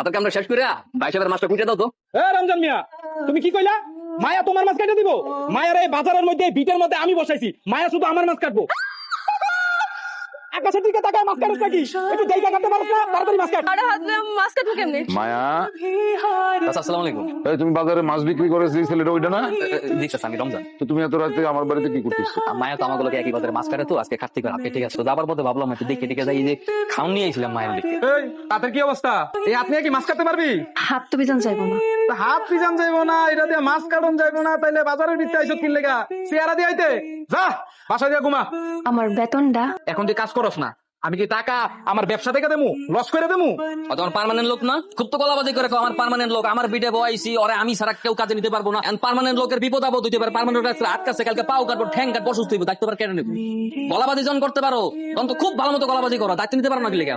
হাতের কামটা শেষ করে ভাই সাহেবের মাছটা কুইটা দাও তো। রমজান মিয়া, তুমি কি কইলা? মায়া তোমার মাছ কাটে দিব? মায়ের এই বাজারের মধ্যে ভিটের মধ্যে আমি বসাইছি, মায়া শুধু আমার মাছ কাটবো। আকাশের দিকে তাকায় মাছ কাটছ নাকি? একটু দেইকা কাটতে পারছ না? তাড়াতাড়ি মাছ কাট। আরে হাত মাছ কাটবো কেমনে? মায়া, চাচা আসসালামু আলাইকুম। এই তুমি বাজারে মাছ বিক্রি করেছি ছেলেটা ওইটা না? জি চাচা, আমি রমজান। তো তুমি এত রাতে আমার বাড়িতে কি করতেছো? মায়া তো আমাগুলোকে একই বাজারে মাছ কাটে, তো আজকে কার্তিক হাতে ঠিক আছে, তো যাবার পথে ভাবলাম একটু দেখে টেকে যাই, এই যে খাউন নিয়ে আইছিলাম মায়ের দিকে। এই হাতের কি অবস্থা? এই হাত নিয়ে কি মাছ কাটতে পারবি? হাত তো বিজান যাইবো না। তা হাত পিজান যাইবো না, এটা দিয়ে মাছ কাটন যাইবো না, তাইলে বাজারের ভিতরে আইসো কি লেগা? চেহারা দিয়ে আইতে যা, বাসা দিয়ে ঘুমা। আমার বেতনটা এখন তুই কাজ করস না, আমি কি টাকা আমার ব্যবসা থেকে দেবো, লস করে দেবো? তোমার পার্মানেন্ট লোক না, খুব তো গলাবাজি করে আমার পার্মানেন্ট লোক, আমার বিটে বয়সী ওরে আমি ছাড়া কেউ কাজে নিতে পারবো না। পার্মানেন্ট লোকের বিপদ আপদ হইতে পারে, পার্মানেন্ট লোকের হাত কাছে কালকে পাও কাটবো, ঠ্যাং কাটবো, অসুস্থ হইব, দায়িত্ব কেটে নেবো। গলাবাজি যখন করতে পারো তখন তো খুব ভালো মতো গলাবাজি করো, দায়িত্ব নিতে পারো না কি লেগে।